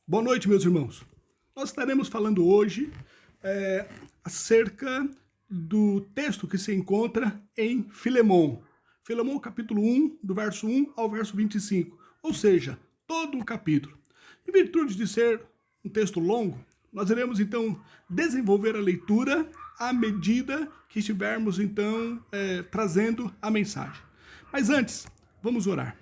Boa noite, meus irmãos. Nós estaremos falando hoje acerca do texto que se encontra em Filemão. Filemão, capítulo 1, do verso 1 ao verso 25, ou seja, todo o capítulo. Em virtude de ser um texto longo, nós iremos então desenvolver a leitura à medida que estivermos então trazendo a mensagem. Mas antes, vamos orar.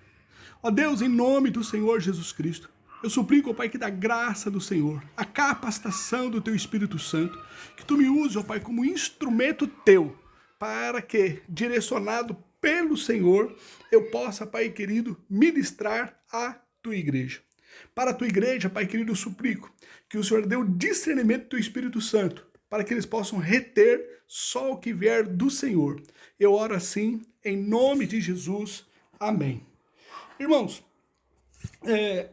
Ó Deus, em nome do Senhor Jesus Cristo, eu suplico, ó Pai, que da graça do Senhor, a capacitação do Teu Espírito Santo, que Tu me use, ó Pai, como instrumento Teu, para que, direcionado pelo Senhor, eu possa, Pai querido, ministrar a Tua igreja. Para a Tua igreja, Pai querido, eu suplico que o Senhor dê o discernimento do Teu Espírito Santo, para que eles possam reter só o que vier do Senhor. Eu oro assim, em nome de Jesus. Amém. Irmãos,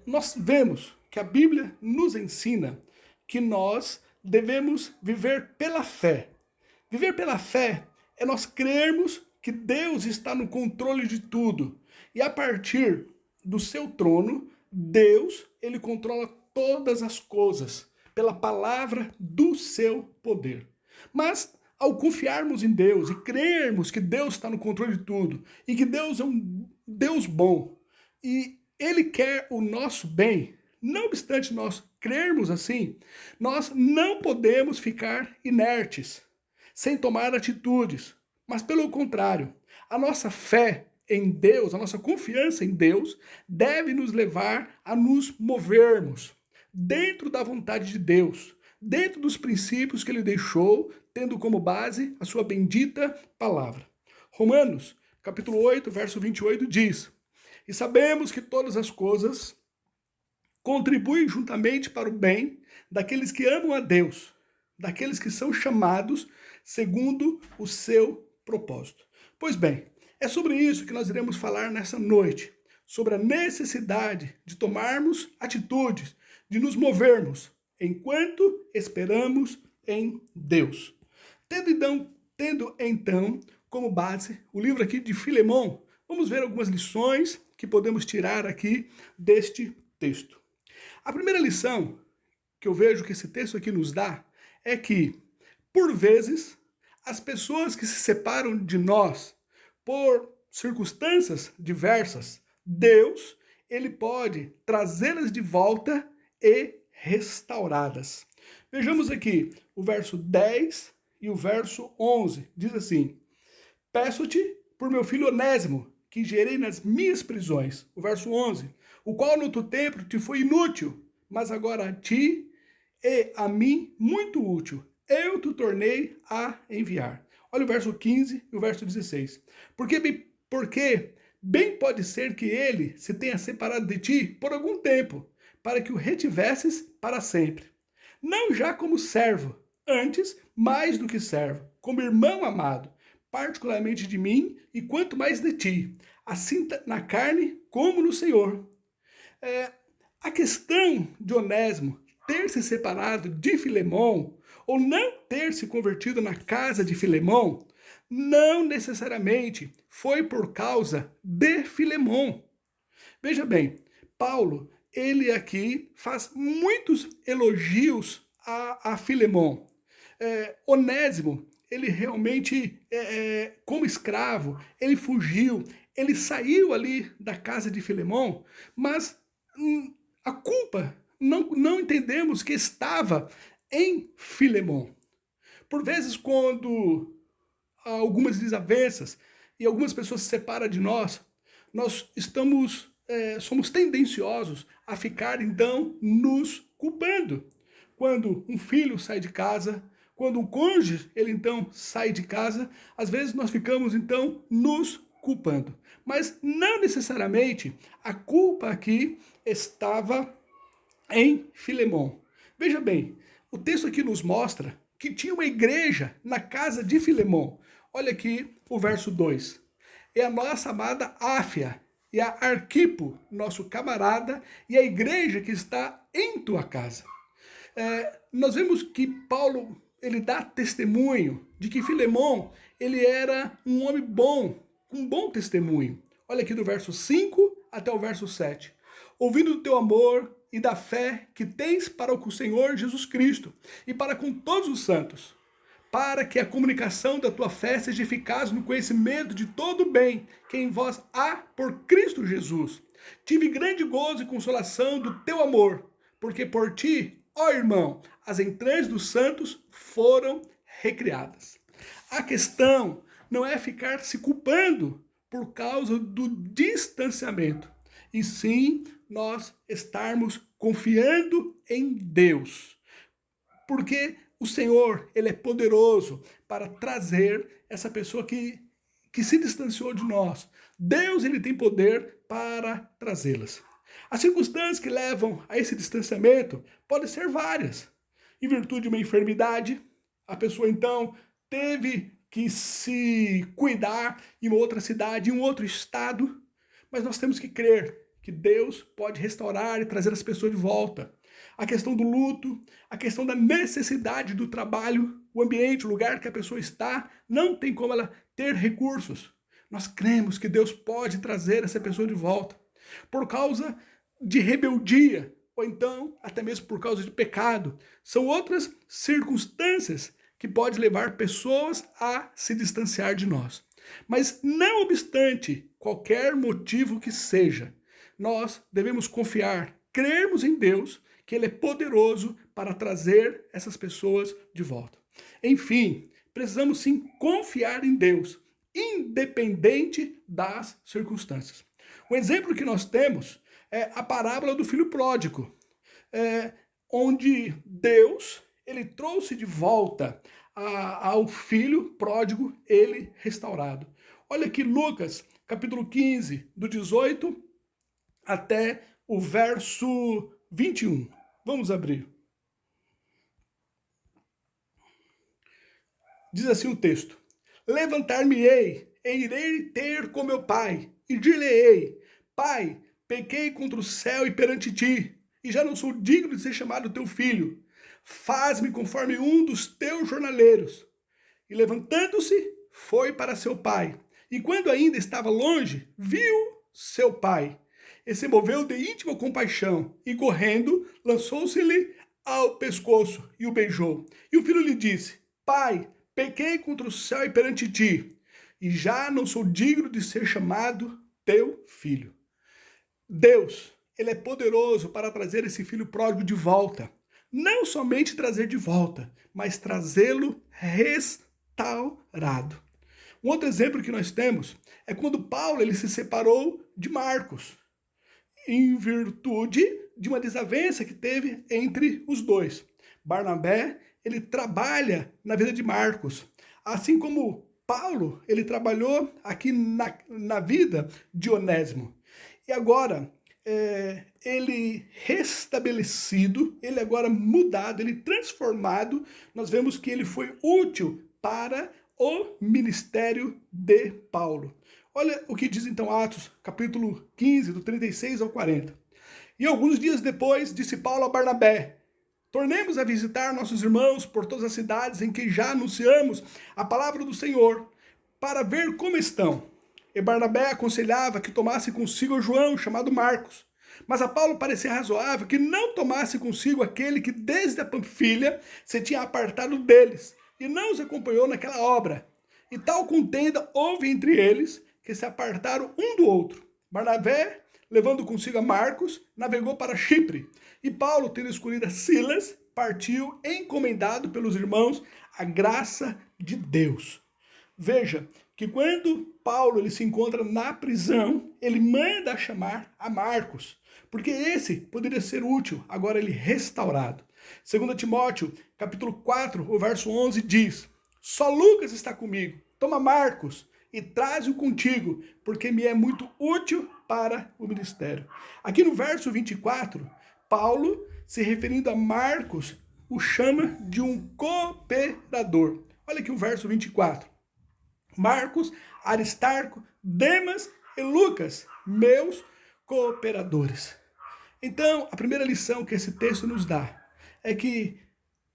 nós vemos que a Bíblia nos ensina que nós devemos viver pela fé. Viver pela fé é nós crermos que Deus está no controle de tudo. E a partir do seu trono, Deus, ele controla todas as coisas pela palavra do seu poder. Mas ao confiarmos em Deus e crermos que Deus está no controle de tudo e que Deus é um Deus bom e Ele quer o nosso bem, não obstante nós crermos assim, nós não podemos ficar inertes, sem tomar atitudes, mas pelo contrário, a nossa fé em Deus, a nossa confiança em Deus, deve nos levar a nos movermos dentro da vontade de Deus, dentro dos princípios que Ele deixou, tendo como base a sua bendita palavra. Romanos, capítulo 8, verso 28 diz: e sabemos que todas as coisas contribuem juntamente para o bem daqueles que amam a Deus, daqueles que são chamados segundo o seu propósito. Pois bem, é sobre isso que nós iremos falar nessa noite, sobre a necessidade de tomarmos atitudes, de nos movermos, enquanto esperamos em Deus. Tendo então como base o livro aqui de Filemão, vamos ver algumas lições que podemos tirar aqui deste texto. A primeira lição que eu vejo que esse texto aqui nos dá é que, por vezes, as pessoas que se separam de nós por circunstâncias diversas, Deus, ele pode trazê-las de volta e restauradas. Vejamos aqui o verso 10 e o verso 11. Diz assim: peço-te por meu filho Onésimo, que gerei nas minhas prisões. O verso 11. O qual no outro tempo te foi inútil, mas agora a ti e a mim muito útil. Eu te tornei a enviar. Olha o verso 15 e o verso 16. Porque bem pode ser que ele se tenha separado de ti por algum tempo, para que o retivesses para sempre. Não já como servo, antes mais do que servo, como irmão amado, particularmente de mim e quanto mais de ti, assim na carne como no Senhor. A questão de Onésimo ter se separado de Filemão, ou não ter se convertido na casa de Filemão, não necessariamente foi por causa de Filemão. Veja bem, Paulo, ele aqui faz muitos elogios a Filemão. Onésimo, ele realmente, como escravo, ele fugiu, ele saiu ali da casa de Filemão, mas a culpa não entendemos que estava em Filemão. Por vezes, quando há algumas desavenças e algumas pessoas se separam de nós somos tendenciosos a ficar, então, nos culpando. Quando um filho sai de casa, quando um cônjuge, ele então sai de casa, às vezes nós ficamos então nos culpando. Mas não necessariamente a culpa aqui estava em Filemão. Veja bem, o texto aqui nos mostra que tinha uma igreja na casa de Filemão. Olha aqui o verso 2. É a nossa amada Áfia e a Arquipo, nosso camarada, e a igreja que está em tua casa. Nós vemos que Paulo, ele dá testemunho de que Filemão, ele era um homem bom, com um bom testemunho. Olha aqui do verso 5 até o verso 7. Ouvindo do teu amor e da fé que tens para com o Senhor Jesus Cristo e para com todos os santos, para que a comunicação da tua fé seja eficaz no conhecimento de todo o bem que em vós há por Cristo Jesus. Tive grande gozo e consolação do teu amor, porque por ti, ó irmão, as entranhas dos santos foram recriadas. A questão não é ficar se culpando por causa do distanciamento, e sim nós estarmos confiando em Deus. Porque o Senhor, ele é poderoso para trazer essa pessoa que se distanciou de nós. Deus, ele tem poder para trazê-las. As circunstâncias que levam a esse distanciamento podem ser várias. Em virtude de uma enfermidade, a pessoa então teve que se cuidar em uma outra cidade, em um outro estado, mas nós temos que crer que Deus pode restaurar e trazer as pessoas de volta. A questão do luto, a questão da necessidade do trabalho, o ambiente, o lugar que a pessoa está, não tem como ela ter recursos. Nós cremos que Deus pode trazer essa pessoa de volta. Por causa de rebeldia, ou então até mesmo por causa de pecado. São outras circunstâncias que podem levar pessoas a se distanciar de nós. Mas não obstante qualquer motivo que seja, nós devemos confiar, crermos em Deus, que Ele é poderoso para trazer essas pessoas de volta. Enfim, precisamos sim confiar em Deus, independente das circunstâncias. Um exemplo que nós temos é a parábola do filho pródigo, onde Deus ele trouxe de volta ao filho pródigo, ele restaurado. Olha aqui Lucas, capítulo 15, do 18 até o verso 21. Vamos abrir. Diz assim o texto: Levantar-me-ei e irei ter com meu pai, e dir-lhe-ei: Pai, pequei contra o céu e perante ti, e já não sou digno de ser chamado teu filho. Faz-me conforme um dos teus jornaleiros. E levantando-se, foi para seu pai. E quando ainda estava longe, viu seu pai. E se moveu de íntima compaixão, e correndo, lançou-se-lhe ao pescoço e o beijou. E o filho lhe disse: Pai, pequei contra o céu e perante ti, e já não sou digno de ser chamado teu filho. Deus, ele é poderoso para trazer esse filho pródigo de volta. Não somente trazer de volta, mas trazê-lo restaurado. Um outro exemplo que nós temos é quando Paulo ele se separou de Marcos, em virtude de uma desavença que teve entre os dois. Barnabé, ele trabalha na vida de Marcos, assim como Paulo, ele trabalhou aqui na vida de Onésimo. E agora, ele restabelecido, ele agora mudado, ele transformado, nós vemos que ele foi útil para o ministério de Paulo. Olha o que diz então Atos, capítulo 15, do 36 ao 40. E alguns dias depois, disse Paulo a Barnabé: Tornemos a visitar nossos irmãos por todas as cidades em que já anunciamos a palavra do Senhor, para ver como estão. E Barnabé aconselhava que tomasse consigo João, chamado Marcos. Mas a Paulo parecia razoável que não tomasse consigo aquele que desde a Panfilha se tinha apartado deles, e não os acompanhou naquela obra. E tal contenda houve entre eles, que se apartaram um do outro. Barnabé, levando consigo a Marcos, navegou para Chipre. E Paulo, tendo escolhido Silas, partiu encomendado pelos irmãos a graça de Deus. Veja que quando Paulo ele se encontra na prisão, ele manda chamar a Marcos, porque esse poderia ser útil, agora ele restaurado. 2 Timóteo, capítulo 4, o verso 11 diz: Só Lucas está comigo, toma Marcos e traze-o contigo, porque me é muito útil para o ministério. Aqui no verso 24, Paulo, se referindo a Marcos, o chama de um cooperador. Olha aqui o verso 24. Marcos, Aristarco, Demas e Lucas, meus cooperadores. Então, a primeira lição que esse texto nos dá é que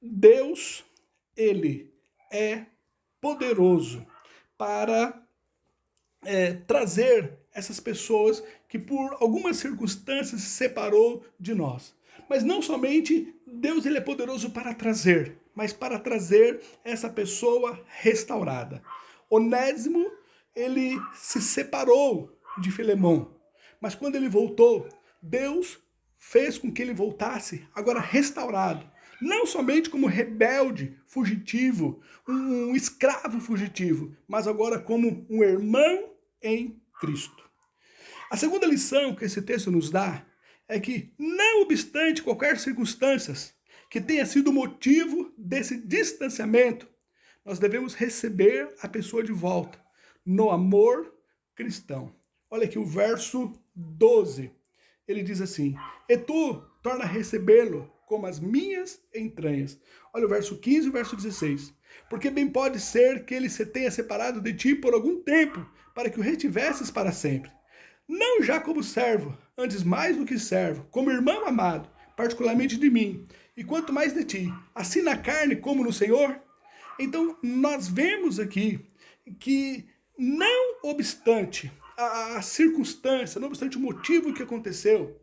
Deus, ele é poderoso para trazer essas pessoas que por algumas circunstâncias se separou de nós. Mas não somente Deus ele é poderoso para trazer, mas para trazer essa pessoa restaurada. Onésimo, ele se separou de Filemão, mas quando ele voltou, Deus fez com que ele voltasse agora restaurado. Não somente como rebelde, fugitivo, um escravo fugitivo, mas agora como um irmão em Cristo. A segunda lição que esse texto nos dá é que, não obstante qualquer circunstância que tenha sido motivo desse distanciamento, nós devemos receber a pessoa de volta no amor cristão. Olha aqui o verso 12. Ele diz assim: e tu torna a recebê-lo como as minhas entranhas. Olha o verso 15 e o verso 16. Porque bem pode ser que ele se tenha separado de ti por algum tempo, para que o retivesses para sempre. Não já como servo, antes mais do que servo, como irmão amado, particularmente de mim, e quanto mais de ti, assim na carne como no Senhor. Então, nós vemos aqui que, não obstante a circunstância, não obstante o motivo que aconteceu,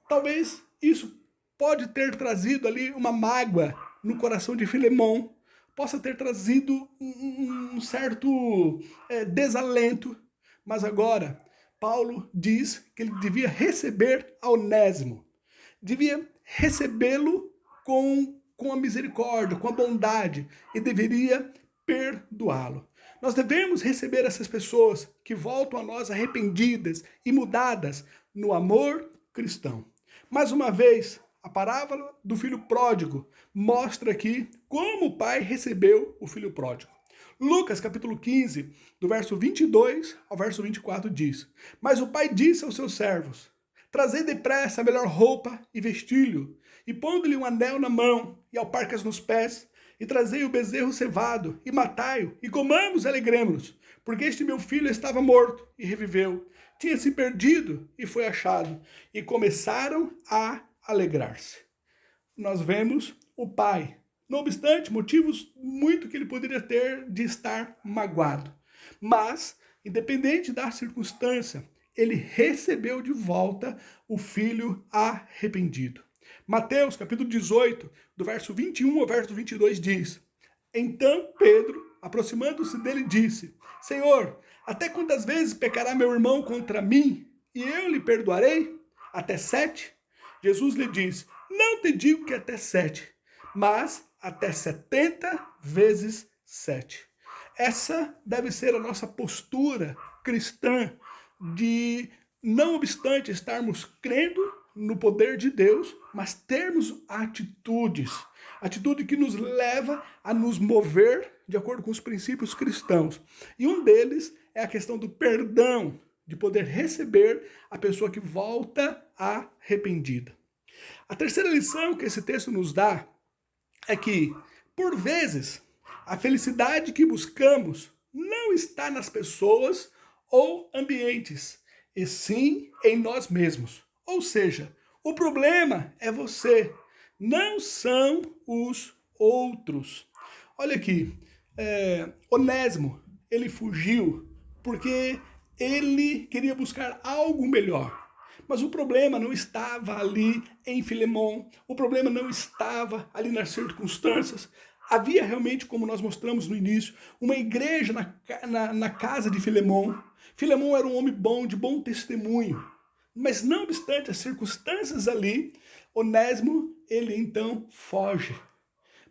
talvez isso pode ter trazido ali uma mágoa no coração de Filemão, possa ter trazido um certo desalento, mas agora Paulo diz que ele devia receber a Onésimo, devia recebê-lo com a misericórdia, com a bondade, e deveria perdoá-lo. Nós devemos receber essas pessoas que voltam a nós arrependidas e mudadas no amor cristão. Mais uma vez, a parábola do filho pródigo mostra aqui como o pai recebeu o filho pródigo. Lucas, capítulo 15, do verso 22 ao verso 24 diz: mas o pai disse aos seus servos: trazei depressa a melhor roupa e vestilho, e pondo-lhe um anel na mão e alparcas nos pés, e trazei o bezerro cevado, e matai-o, e comamos e alegremos-nos, porque este meu filho estava morto e reviveu, tinha se perdido e foi achado. E começaram a alegrar-se. Nós vemos o pai, não obstante motivos muito que ele poderia ter de estar magoado, mas, independente da circunstância, ele recebeu de volta o filho arrependido. Mateus, capítulo 18, do verso 21 ao verso 22 diz: então Pedro, aproximando-se dele, disse: Senhor, até quantas vezes pecará meu irmão contra mim, e eu lhe perdoarei? Até 7? Jesus lhe disse: não te digo que até 7, mas até 70 vezes 7. Essa deve ser a nossa postura cristã, de, não obstante estarmos crendo no poder de Deus, mas termos atitude que nos leva a nos mover de acordo com os princípios cristãos. E um deles é a questão do perdão, de poder receber a pessoa que volta arrependida. A terceira lição que esse texto nos dá é que, por vezes, a felicidade que buscamos não está nas pessoas ou ambientes, e sim em nós mesmos. Ou seja, o problema é você, não são os outros. Olha aqui, Onésimo, ele fugiu porque ele queria buscar algo melhor. Mas o problema não estava ali em Filemão, o problema não estava ali nas circunstâncias. Havia realmente, como nós mostramos no início, uma igreja na casa de Filemão. Filemão era um homem bom, de bom testemunho. Mas não obstante as circunstâncias ali, Onésimo, ele então foge.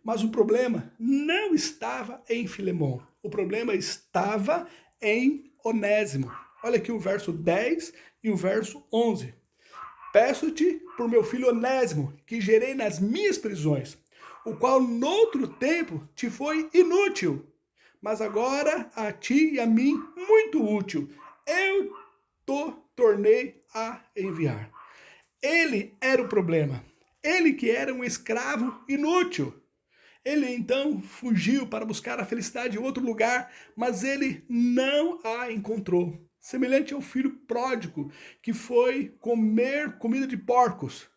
Mas o problema não estava em Filemão, o problema estava em Onésimo. Olha aqui o verso 10 e o verso 11. Peço-te por meu filho Onésimo, que gerei nas minhas prisões, o qual noutro tempo te foi inútil, mas agora a ti e a mim muito útil. Eu te tornei a enviar. Ele era o problema. Ele que era um escravo inútil. Ele então fugiu para buscar a felicidade em outro lugar, mas ele não a encontrou. Semelhante ao filho pródigo que foi comer comida de porcos.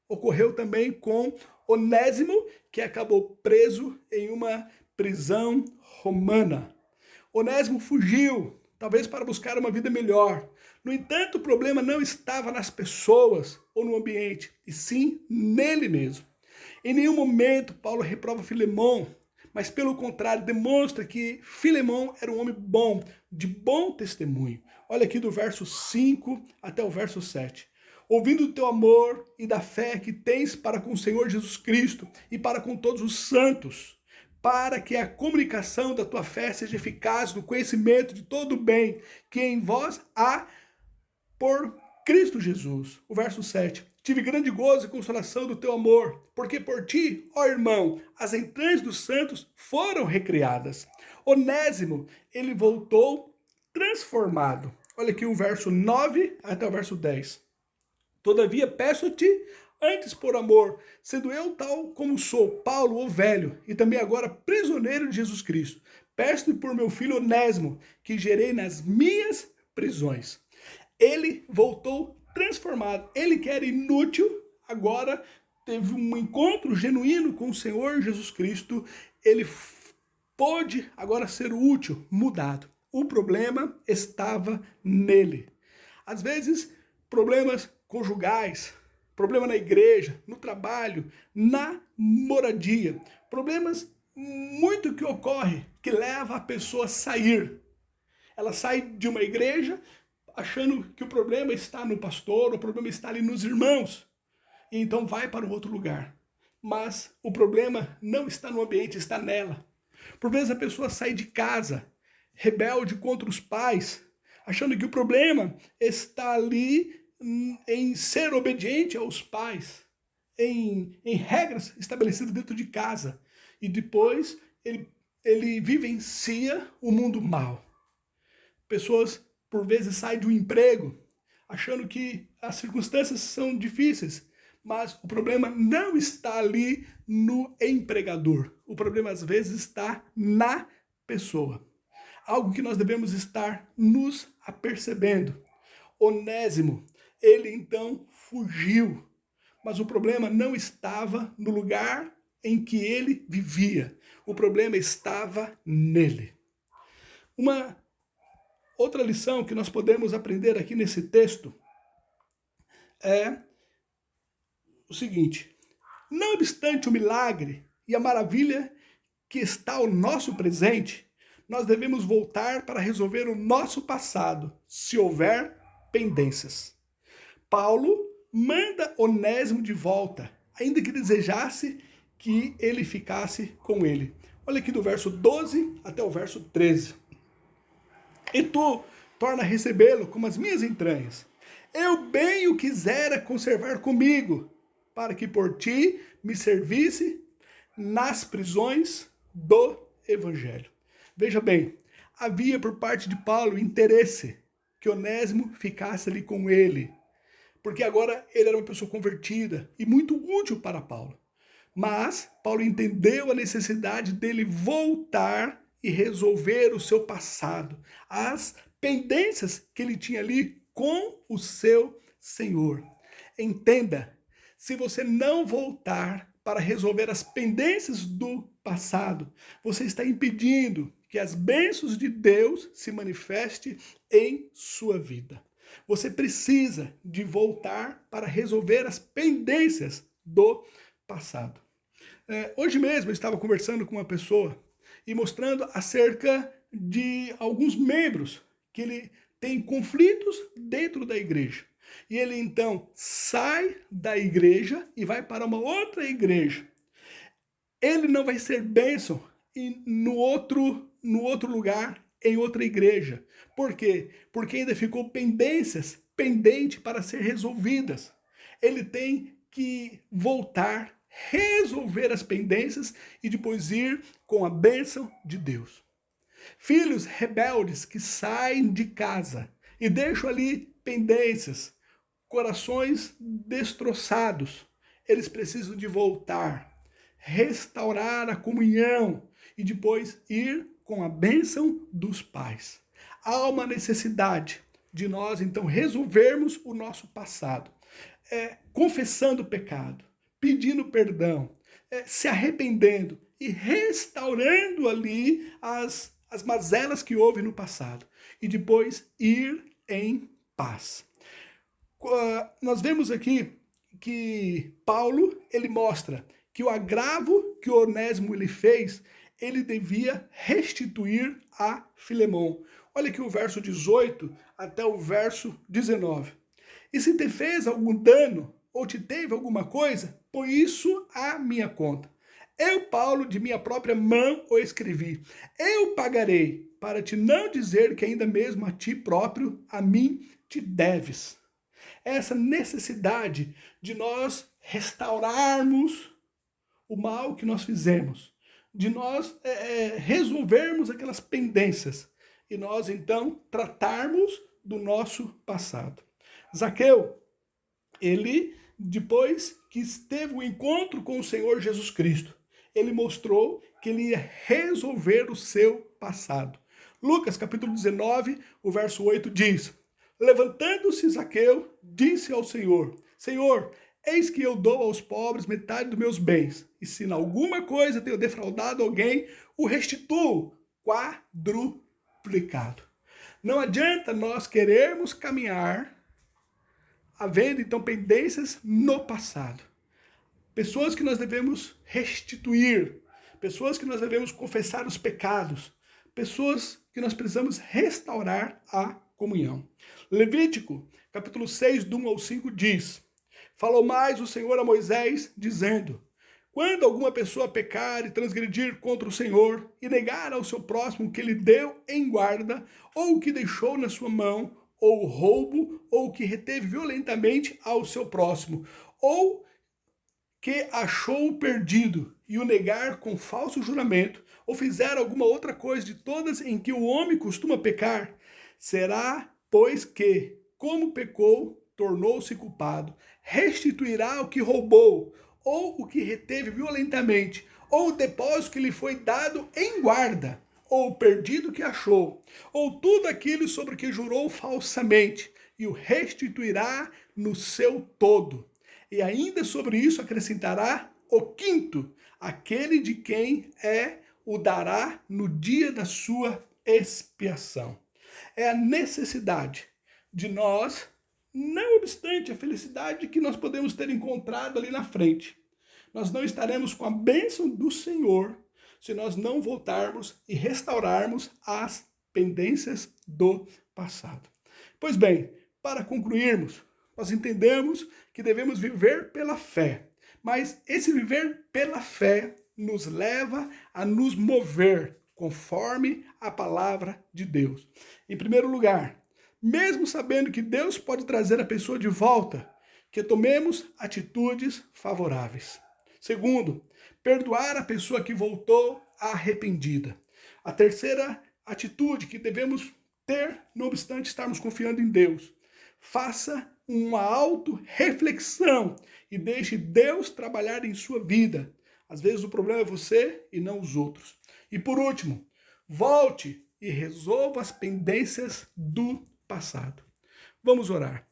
Ocorreu também com Onésimo, que acabou preso em uma prisão romana. Onésimo fugiu, talvez para buscar uma vida melhor. No entanto, o problema não estava nas pessoas ou no ambiente, e sim nele mesmo. Em nenhum momento Paulo reprova Filemão, mas pelo contrário demonstra que Filemão era um homem bom, de bom testemunho. Olha aqui do verso 5 até o verso 7. Ouvindo o teu amor e da fé que tens para com o Senhor Jesus Cristo e para com todos os santos, para que a comunicação da tua fé seja eficaz no conhecimento de todo o bem que em vós há por Cristo Jesus. O verso 7. Tive grande gozo e consolação do teu amor, porque por ti, ó irmão, as entranhas dos santos foram recriadas. Onésimo, ele voltou transformado. Olha aqui o verso 9 até o verso 10. Todavia peço-te, antes por amor, sendo eu tal como sou, Paulo, o velho, e também agora prisioneiro de Jesus Cristo, peço-te por meu filho Onésimo, que gerei nas minhas prisões. Ele voltou transformado. Ele que era inútil, agora teve um encontro genuíno com o Senhor Jesus Cristo. Ele pôde agora ser útil, mudado. O problema estava nele. Às vezes, problemas conjugais, problema na igreja, no trabalho, na moradia, problemas muito que ocorre que leva a pessoa a sair. Ela sai de uma igreja achando que o problema está no pastor, o problema está ali nos irmãos, e então vai para um outro lugar. Mas o problema não está no ambiente, está nela. Por vezes a pessoa sai de casa, rebelde contra os pais, achando que o problema está ali em ser obediente aos pais, em regras estabelecidas dentro de casa. E depois ele vivencia o mundo mal. Pessoas por vezes saem de um emprego, achando que as circunstâncias são difíceis, mas o problema não está ali no empregador. O problema às vezes está na pessoa. Algo que nós devemos estar nos apercebendo. Onésimo, ele então fugiu, mas o problema não estava no lugar em que ele vivia. O problema estava nele. Uma outra lição que nós podemos aprender aqui nesse texto é o seguinte: não obstante o milagre e a maravilha que está ao nosso presente, nós devemos voltar para resolver o nosso passado, se houver pendências. Paulo manda Onésimo de volta, ainda que desejasse que ele ficasse com ele. Olha aqui do verso 12 até o verso 13. E tu torna a recebê-lo como as minhas entranhas. Eu bem o quisera conservar comigo, para que por ti me servisse nas prisões do Evangelho. Veja bem, havia por parte de Paulo interesse que Onésimo ficasse ali com ele, porque agora ele era uma pessoa convertida e muito útil para Paulo. Mas Paulo entendeu a necessidade dele voltar e resolver o seu passado, as pendências que ele tinha ali com o seu Senhor. Entenda, se você não voltar para resolver as pendências do passado, você está impedindo que as bênçãos de Deus se manifestem em sua vida. Você precisa de voltar para resolver as pendências do passado. Hoje mesmo eu estava conversando com uma pessoa e mostrando acerca de alguns membros que ele tem conflitos dentro da igreja. E ele então sai da igreja e vai para uma outra igreja. Ele não vai ser bênção no outro lugar, em outra igreja. Por quê? Porque ainda ficou pendente para ser resolvidas. Ele tem que voltar, resolver as pendências e depois ir com a bênção de Deus. Filhos rebeldes que saem de casa e deixam ali pendências, corações destroçados, eles precisam de voltar, restaurar a comunhão e depois ir com a bênção dos pais. Há uma necessidade de nós então resolvermos o nosso passado, confessando o pecado, pedindo perdão, se arrependendo e restaurando ali as mazelas que houve no passado. E depois ir em paz. Nós vemos aqui que Paulo, ele mostra que o agravo que Onésimo ele fez, ele devia restituir a Filemon. Olha aqui o verso 18 até o verso 19. E se te fez algum dano, ou te teve alguma coisa, põe isso à minha conta. Eu, Paulo, de minha própria mão o escrevi. Eu pagarei, para te não dizer que ainda mesmo a ti próprio, a mim te deves. Essa necessidade de nós restaurarmos o mal que nós fizemos, de nós resolvermos aquelas pendências e nós então tratarmos do nosso passado. Zaqueu, ele, depois que teve o encontro com o Senhor Jesus Cristo, ele mostrou que ele ia resolver o seu passado. Lucas capítulo 19, o verso 8 diz: levantando-se Zaqueu, disse ao Senhor: Senhor, eis que eu dou aos pobres metade dos meus bens, e se em alguma coisa tenho defraudado alguém, o restituo quadruplicado. Não adianta nós querermos caminhar havendo então pendências no passado. Pessoas que nós devemos restituir, pessoas que nós devemos confessar os pecados, pessoas que nós precisamos restaurar a comunhão. Levítico, capítulo 6, do 1 ao 5 diz: falou mais o Senhor a Moisés, dizendo: quando alguma pessoa pecar e transgredir contra o Senhor e negar ao seu próximo o que ele deu em guarda, ou o que deixou na sua mão, ou roubo, ou que reteve violentamente ao seu próximo, ou que achou perdido e o negar com falso juramento, ou fizer alguma outra coisa de todas em que o homem costuma pecar, será, pois que, como pecou, tornou-se culpado, restituirá o que roubou, ou o que reteve violentamente, ou o depósito que lhe foi dado em guarda, ou o perdido que achou, ou tudo aquilo sobre que jurou falsamente, e o restituirá no seu todo. E ainda sobre isso acrescentará o quinto, aquele de quem o dará no dia da sua expiação. É a necessidade de nós, não obstante a felicidade que nós podemos ter encontrado ali na frente, nós não estaremos com a bênção do Senhor se nós não voltarmos e restaurarmos as pendências do passado. Pois bem, para concluirmos, nós entendemos que devemos viver pela fé, mas esse viver pela fé nos leva a nos mover conforme a palavra de Deus. Em primeiro lugar, mesmo sabendo que Deus pode trazer a pessoa de volta, que tomemos atitudes favoráveis. Segundo, perdoar a pessoa que voltou arrependida. A terceira atitude que devemos ter, não obstante estarmos confiando em Deus: faça uma auto-reflexão e deixe Deus trabalhar em sua vida. Às vezes o problema é você e não os outros. E por último, volte e resolva as pendências do passado. Vamos orar.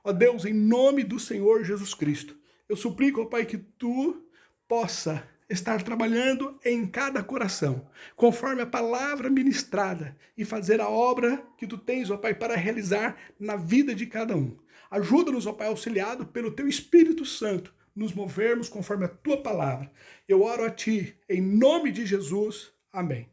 Ó Deus, em nome do Senhor Jesus Cristo, eu suplico, ó Pai, que Tu possa estar trabalhando em cada coração, conforme a palavra ministrada, e fazer a obra que Tu tens, ó Pai, para realizar na vida de cada um. Ajuda-nos, ó Pai, auxiliado pelo Teu Espírito Santo, nos movermos conforme a Tua palavra. Eu oro a Ti, em nome de Jesus. Amém.